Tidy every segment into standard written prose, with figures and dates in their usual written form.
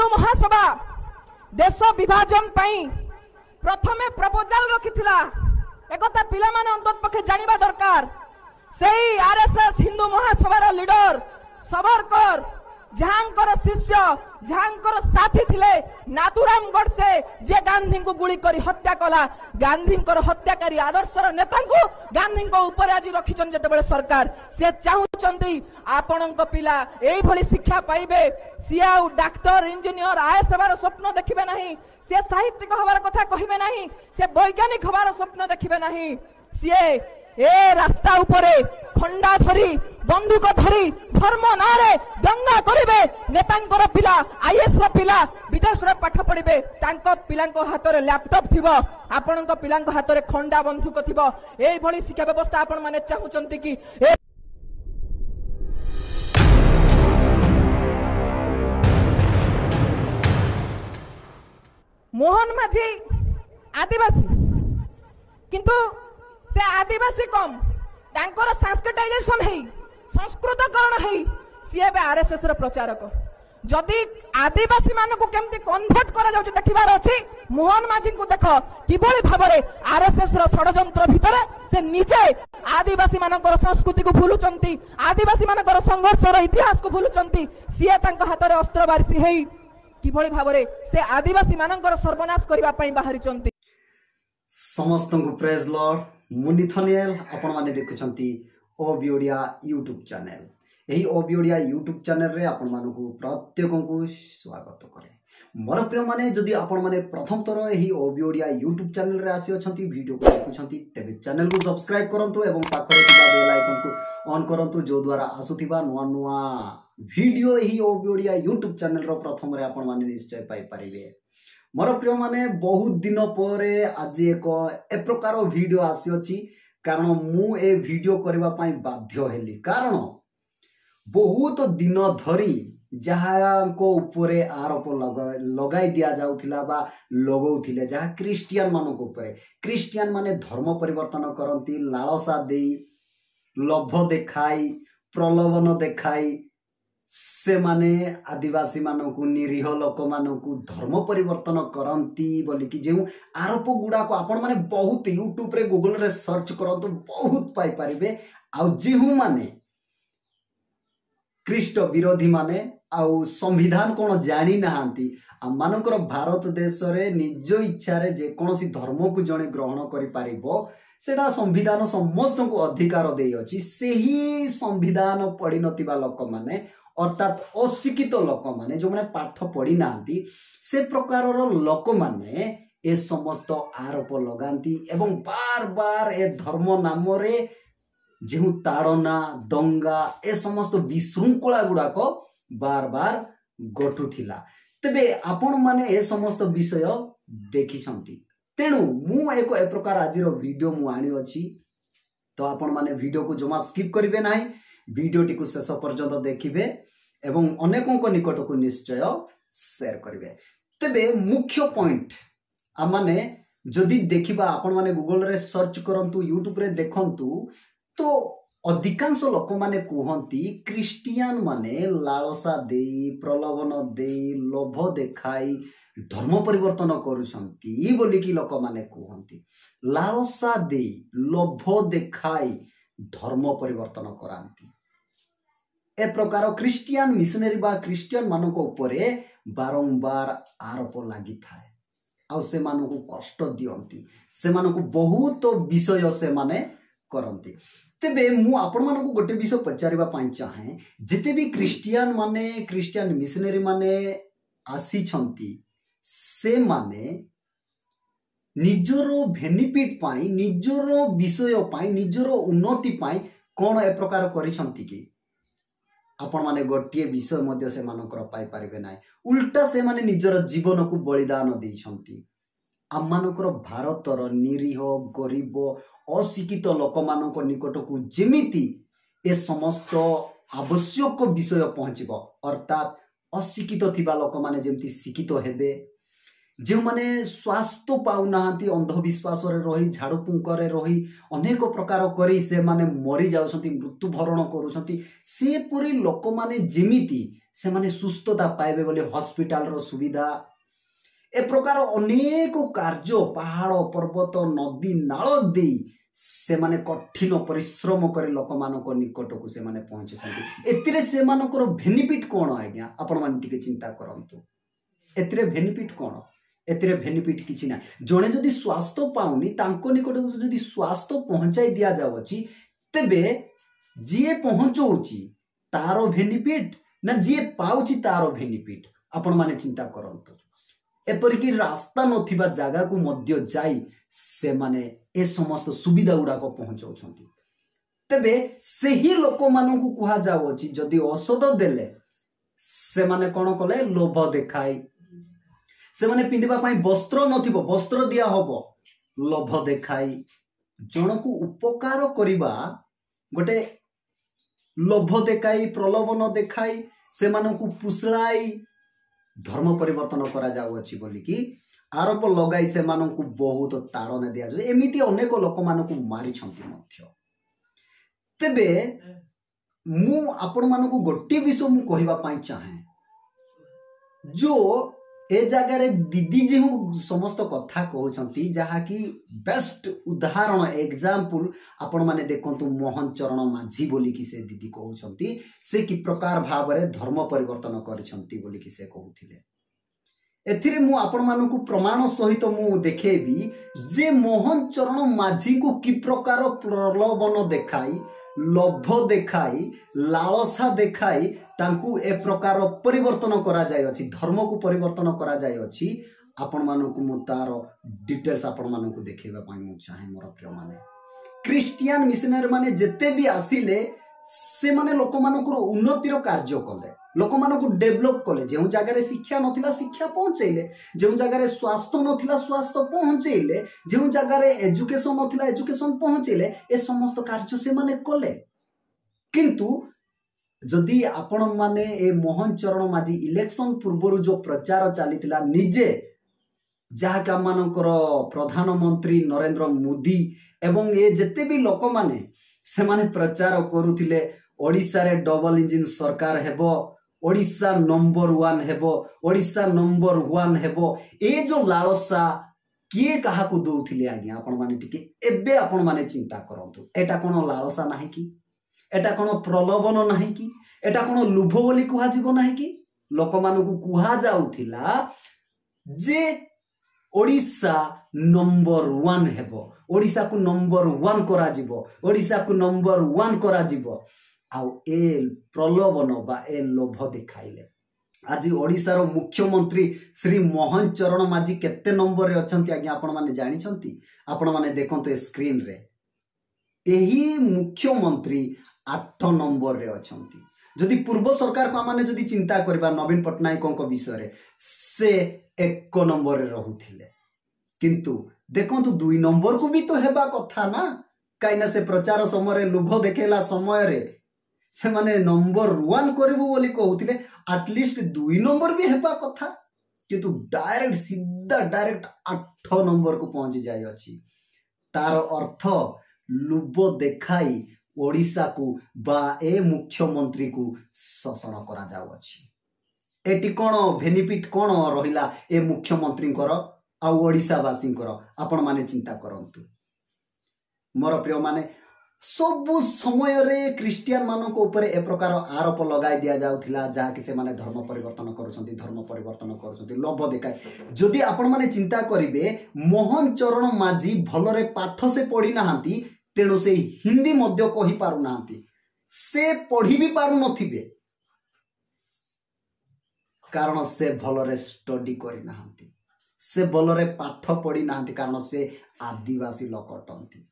हिंदू महासभा देश विभाजन प्रथमे प्रपोजाल रखिथिला एकता पिला माने अंतत पक्षे जानिबा दरकार सेही आरएसएस हिंदू महासभार लीडर सावरकर जहांकर शिष्य जहांकर साथी थिले नाथुराम गोडसे जे गांधी को गुली करी हत्या कला गांधी हत्याकारी आदर्शर नेता को गांधी ऊपर आज रखिछन जेतेबेले सरकार से चाहुचंती आपणक पिला एई भली शिक्षा पाइबे सी आउ डाक्टर इंजीनियर आईएएस हबार स्वप्न देखिबे नहीं से साहित्यिक हबार कथा कहिबे नहीं से वैज्ञानिक हबार स्वप्न देखिबे नहीं सी ए रास्ता उपरे खंडा धरी बंदूक धरी धर्म नारे दंगा करिवे नेतांकर पिला आईएएस पिला विदेश रे पाठ पढ़िबे तांको पिलांको हाथ रे लैपटॉप थिबो आपनको पिलांको हाथ रे खंडा बंदूक थिबो एई भली शिक्षा व्यवस्था आपण माने चाहुचंती कि मोहन माझी आदिवासी किंतु से आदिवासी कम तांकर संस्कृताइजेशन है संस्कृतकरण है सी बे आरएसएस रो प्रचारक जदि आदिवासी मान को केमती कन्वर्ट करा जाउछ देखिबार अछि मोहन माझी को देख किभली भाबरे आरएसएस रो षडयंत्र भितर से निजे आदिवासी मानकर संस्कृति को भूलुचंती आदिवासी मानकर संघर्ष रो इतिहास को भूलुचंती सी तांक हाथ रे अस्त्र बारिसी है किभली भाबरे से आदिवासी मानकर सर्वनाश करिबा पई बाहरी चंती समस्त को प्रेज लॉर्ड मुंडी थनिएल आपण माने देखुछंती ओबी ओडिया यूट्यूब चैनल एही ओबी ओडिया यूट्यूब चैनल रे आपण मानकु प्रत्येक को स्वागत करे मोर प्रिय माने जदि आपण माने प्रथम थर एही ओबी ओडिया यूट्यूब चैनल रे आसी अछंती वीडियो को देखुछंती तेबे चैनल को सब्सक्राइब करंतु एवं पाखरे थिबा बेल आइकन को ऑन करंतु जो द्वारा आसुथिबा नुआ नुआ वीडियो एही ओबी ओडिया यूट्यूब चैनल रो प्रथम रे आपण माने निश्चय पाई परिबे मोर प्रिय माने बहुत दिन पर आज एक ए प्रकार वीडियो आसी अछि कारण मु ए वीडियो करबा पई बाध्य हेली कारण बहुत दिन धरी जहाँ को ऊपरे आरोप लगाई दिया जाउथिला बा लगौथिले जहाँ क्रिश्चियन मानक ऊपरे क्रिश्चियन माने धर्म परिवर्तन करंती लालसा देई लोभ देखाई प्रलोभन देखाई से माने आदिवासी मानकु निरीह लोक मानकु धर्म परिवर्तन करंती बोली कि जेउ आरोप गुडा को आपण माने बहुत यूट्यूब रे गूगल रे सर्च करंतु बहुत पाई परिबे आ जेहु माने ख्रीष्ट विरोधी माने आउ संविधान कोन जानी नाहांती आ मानकर भारत देश रे निज इच्छा रे जे कोनोसी धर्म को जणे ग्रहण करि पारिबो सेटा संविधान समस्त को अधिकार देई अछि सेही संविधान पढि नतिबा लोक माने अर्थात अशिक्षित लोक माने जो माने पाठ पढ़ी नांती से प्रकार लोक माने ए समस्त आरोप लगांती एवं बार बार ए धर्म नाम रे जेहु ताड़ना दंगा ए समस्त विशृंखला गुडा को बार बार गठुथिला तबे आपण माने ए समस्त विषय देखिछंती तेणु मु एक ए प्रकार आजिरो वीडियो मु आनी अछि तो आपण माने वीडियो को जमा स्किप करिवे नाही वीडियो टी को शेष पर्यंत देखिबे एवं अनेकों को निकट को निश्चय शेयर करिवे तबे मुख्य पॉइंट आ माने जदि देखिबा आपण माने गूगल रे सर्च करंतु यूट्यूब रे देखंतु तो अधिकांश लोक माने कहंती क्रिश्चियन माने लालसा देई प्रलोभन देई लोभ देखाई धर्म परिवर्तन करूछंती बोली कि लोक माने कहंती लालसा देई लोभ देखाई धर्म परिवर्तन करांती ए प्रकार क्रिश्चियन मिशनरी बा क्रिश्चियन मानक ऊपरे बारंबार आरोप लागि थाए आ से मानकु कष्ट दियंती से मानकु बहुत विषय से माने करंती तेबे मु आपण मानकु गोटे विषय पचारिबा पई चाहे जते भी क्रिश्चियन माने क्रिश्चियन मिशनरी माने आसी छंती से माने निजरो बेनिफिट पाई निजरो विषय पाई निजरो उन्नति पाई कोन ए प्रकार करिसंती कि आपण माने गोटिए विषय मध्य से मानकर पाई परिबे नाही उल्टा से माने निजर जीवन को बलिदान देइछंती आम मानकर भारतर निरीह गरीब अशिक्षित लोक मानक निकट को जेमिति ए समस्त आवश्यक विषय पहुंचबो अर्थात अशिक्षित थिबा लोक माने जेमिति शिक्षित हेबे जो माने स्वास्थ्य पाउनाहांती अंधविश्वास रे रही झाड़ू पुंकरे रही अनेक प्रकार करी से माने मरी जाउछंती मृत्यु भरण करूछंती से पुरी लोक माने जेमिति से माने सुस्थता पाइबे बोली हॉस्पिटल रो सुविधा ए प्रकार अनेक कार्य पहाड़ पर्वत नदी नाल दे से माने कठिन परिश्रम करे लोक मानक निकट को से माने पहुंचे एतिरे से मानकर बेनिफिट कोन आज्ञा आपण मान टिके चिंता करंतु एतिरे बेनिफिट कोन एतिरे बेनिफिट किछि ना जणे जदि स्वास्थ्य पाउनी तांको निकट जदि स्वास्थ्य पहुंचाई दिया जाउची तेबे जिए पहुंचौची तारो बेनिफिट ना जिए पाउची तारो बेनिफिट आपण माने चिंता करंतु एपरिकी रास्ता नथिबा जागा को मध्य जाई से माने ए समस्त सुविधा गुड़ा को पहुंचाउछंती तेबे सेही लोक मानकु कुहा जाउची जदि औषध देले से माने कोन कले लोभ देखाई से माने पिंदिबा पई वस्त्र नथिबो वस्त्र दिया होबो लोभ देखाई जनकु उपकार करिबा गोटे लोभ देखाई प्रलोभन देखाई से मानकु पुसलाई धर्म परिवर्तन करा जाउची बोली कि आरोप लगाई से मानकु बहुत ताड़ना दिया जाय एमिति अनेक लोक मानकु मारी छंती मध्य तेबे मु आपण मानकु गोटे विषय मु कहिबा पई चाहे जो ए जगह रे दीदी जी समस्त कथा कहउछंती जहा कि बेस्ट उदाहरण एग्जांपल आपण माने देखंतु मोहन चरण माझी बोली कि से दीदी कहउछंती से कि प्रकार भाव रे धर्म परिवर्तन करिसंती बोली कि से कहउथिले एथिरे मु आपण मानकु प्रमाण सहित मु देखेबी जे मोहन चरण माझी को कि प्रकार प्रलोभन देखाई लोभ देखाई लालसा देखाई तांकु ए प्रकार परिवर्तन करा जाय अछि धर्म को परिवर्तन करा जाय अछि आपण मानकु मु तार डिटेल्स आपण मानकु देखेबा पई मु चाहे मोर प्रिय माने क्रिश्चियन मिशनरी माने जेते भी आसीले से माने लोक मानकुर उन्नतिर कार्य कले लोक मानकु डेवलप कले जेउ जगह रे शिक्षा नथिला शिक्षा पहुंचैले जेउ जगह रे स्वास्थ्य नथिला स्वास्थ्य पहुंचैले जेउ जगह रे एजुकेशन नथिला एजुकेशन पहुंचैले ए समस्त कार्य से माने कले किंतु जदि आपण माने ए मोहन चरण माझी इलेक्शन पूर्व जो प्रचार चलीथिला निजे जहा का मानकर प्रधानमंत्री नरेंद्र मोदी एवं ए जते भी लोक माने से माने प्रचार करूथिले ओडिसा रे डबल इंजिन सरकार हेबो ओडिसा नंबर 1 हेबो ओडिसा नंबर 1 हेबो ए जो लालसा किए कहा को दउथिले आज्ञा आपण माने टिके एबे आपण माने चिंता करंतु एटा कोन लालसा नाही कि एटा कोन प्रलोभन नाही कि एटा कोन लुभ बोली कुहा जीव नाही कि लोक मानकु कुहा जाउथिला जे ओडिसा नंबर 1 हेबो ओडिसा को नंबर 1 करा जीवो ओडिसा को नंबर 1 करा जीवो आउ ए प्रलोभन बा ए लोभ देखाइले आज ओडिसा रो मुख्यमंत्री श्री मोहन चरण माझी केते नंबर रे अछंती आज्ञा आपण माने जानि छंती आपण माने देखंतो ए स्क्रीन रे एही मुख्यमंत्री 8 नंबर रे अछंती जदि पूर्व सरकार को माने जदि चिंता करबा नवीन पटनायक को विषय रे से 1 नंबर रे रहुथिले किंतु देखंतु 2 नंबर को भी तो हेबा कथा ना काइना से प्रचार समय रे लुभ देखेला समय रे से माने नंबर 1 करबो बोली कहउथिले एटलीस्ट 2 नंबर भी हेबा कथा किंतु डायरेक्ट सीधा डायरेक्ट 8 नंबर को पहुंची जाय अछि तार अर्थ लुभ देखाई ओडिसा को बा ए मुख्यमंत्री को शोषण करा जाउ अछि एटी कोन बेनिफिट कोन रहिला ए मुख्यमंत्री कर आ ओडिसा वासी कर आपण माने चिंता करंतु मोर प्रिय माने सब समय रे क्रिश्चियन मानक ऊपर ए प्रकार आरोप लगाई दिया जाउथिला जहा कि से माने धर्म परिवर्तन करूछंती लोभ देखाय जदि आपण माने चिंता करिवे मोहन चरण माझी भलरे पाठ से पढ़ी नाहांती तेणु से हिंदी मध्य कहि पारु नाहांती से पढ़ी भी पारु नथिबे कारण से भलरे स्टडी करि नाहांती से भलरे पाठ पढ़ी नाहांती कारण से आदिवासी लोक अटंती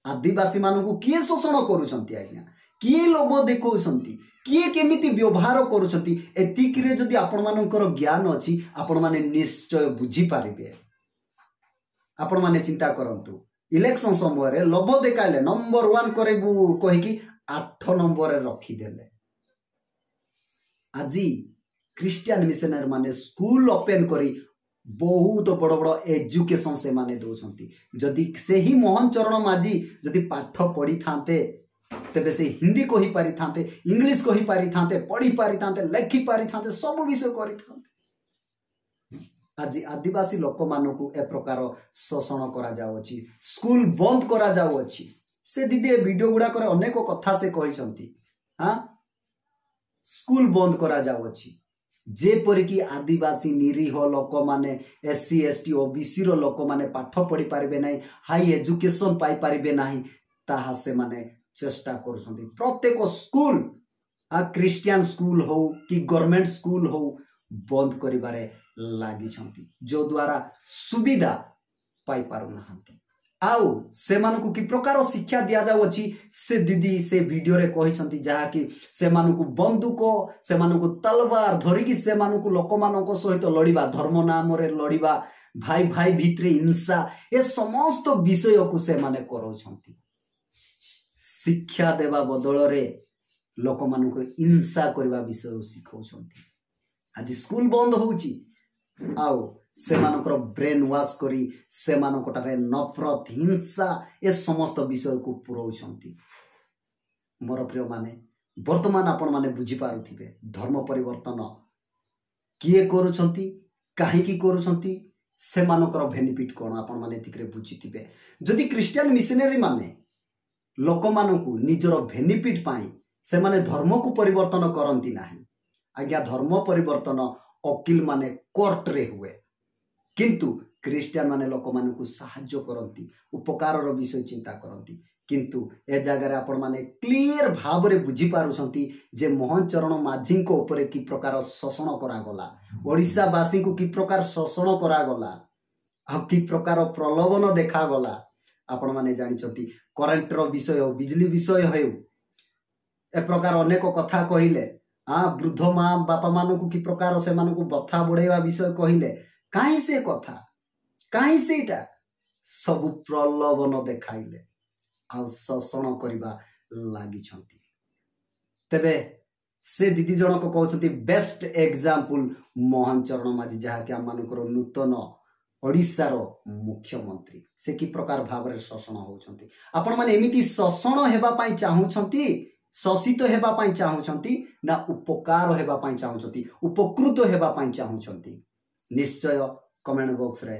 आदिवासी मानकु किए शोषण करूछंती आज्ञा किए लोभ देखौछंती किए केमिति व्यवहार करूछंती एतिकिरे जदि आपण मानकर ज्ञान अछि आपण माने निश्चय बुझी पारिबे आपण माने चिंता करंतु इलेक्शन समय रे लोभ देखाइले नंबर 1 करेबु कहि कि 8 नंबर रे रखी देले आजी क्रिश्चियन मिशनरी माने स्कूल ओपन करी बहुत बड़ बड़ एजुकेशन से माने दउछंती जदि से ही मोहन चरण माझी जदि पाठ पढ़ी थांते तेबे से हिंदी कहि पारि थांते, इंग्लिश कहि पारि थांते, पढ़ी पारि थांते, लेखि पारि थांते, सब विषय करि थांते। आज आदिवासी लोक मानकु ए प्रकार शोषण करा जाउछि, स्कूल बंद करा जाउछि। से दीदी ए वीडियो गुडा करे अनेक कथा से कहिसंती। हां, स्कूल बंद करा जाउछि, जेपरि कि आदिवासी निरीह लोक माने, एससी एसटी ओबीसी रो लोक माने पाठ पढ़ी पारिबे नाही, हाई एजुकेशन पाई पारिबे नाही, ताहा से माने चेष्टा करूछंती। प्रत्येक स्कूल, क्रिश्चियन स्कूल हो कि गवर्नमेंट स्कूल हो, बंद करिबारे लागि छंती, जो द्वारा सुविधा पाई पारु नहंती। आउ सेमानकु कि प्रकार शिक्षा दिया जाउ अछि, से दीदी से वीडियो रे कहि छंती, जहा कि सेमानकु बंदूक, सेमानकु तलवार धरि कि सेमानकु लोकमानक सहित लड़िबा, धर्म नाम रे लड़िबा, भाई भाई भितरे हिंसा, ए समस्त विषय को सेमाने करौ छंती। शिक्षा देवा बदल रे लोकमानकु हिंसा करबा विषय सिखौ छंती। आज स्कूल बंद होउची, आउ सेमानकर ब्रेन वॉश करी सेमानकटारे नफरत, हिंसा, ए समस्त विषय को पुरौछंती। मोर प्रिय माने, वर्तमान आपण माने बुझी पारुथिबे धर्म परिवर्तन किए करूछंती, काहे की करूछंती, सेमानकर बेनिफिट कोन आपण माने एतिकरे बुझिथिबे। जदि क्रिश्चियन मिशनरी माने लोक मानकु निजर बेनिफिट पाई से माने धर्म को परिवर्तन करंती नाही। आज्ञा धर्म परिवर्तन वकील माने कोर्ट रे हुए, किंतु क्रिश्चियन माने लोक मानकु सहाय्य करंती, उपकार रो विषय चिंता करंती। किंतु ए जगह आपण माने क्लियर भाव रे बुझी पारुछंती जे मोहन चरण माझी को ऊपर की प्रकार शोषण करा गला, ओडिसा वासी को की प्रकार शोषण करा गला, आ की प्रकार प्रलोभन देखा गला। आपण माने जानि छथि करेंट रो विषय हो, बिजली विषय हो, ए प्रकार अनेक कथा कहिले। वृद्ध माँ बापा मानकु की प्रकार से मानकु बथा बढ़ेवा विषय कहिले। काहे से कथा, काहे सेटा सब प्रलोभन देखाइले, आ शोषण करबा लागि छथि। तबे से दीदी जनक कहउछथि बेस्ट एग्जांपल मोहन चरण माझी, जहा कि आमानकर नूतन ओडिसा रो मुख्यमंत्री, से की प्रकार भाव रे शोषण होउछथि। आपण माने एमिति शोषण हेबा पई चाहुछथि, शोषित हेबा पई चाहुछथि ना उपकार हेबा पई चाहुछथि, उपकृत हेबा पई चाहुछथि? निश्चय कमेंट बॉक्स रे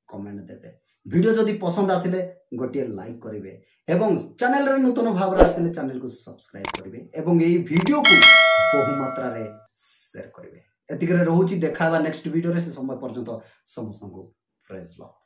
कमेंट देबे। वीडियो जदि पसंद आसिले गोटे लाइक करिवे, एवं चैनल रे नूतन भाव रे आसिले चैनल को सब्सक्राइब करिवे, एवं एई वीडियो को बहु मात्रा रे शेयर करिवे। एतिकरे रहउची, देखाबा नेक्स्ट वीडियो रे। से समय पर्यंत समस्त को प्रेज लॉर्ड।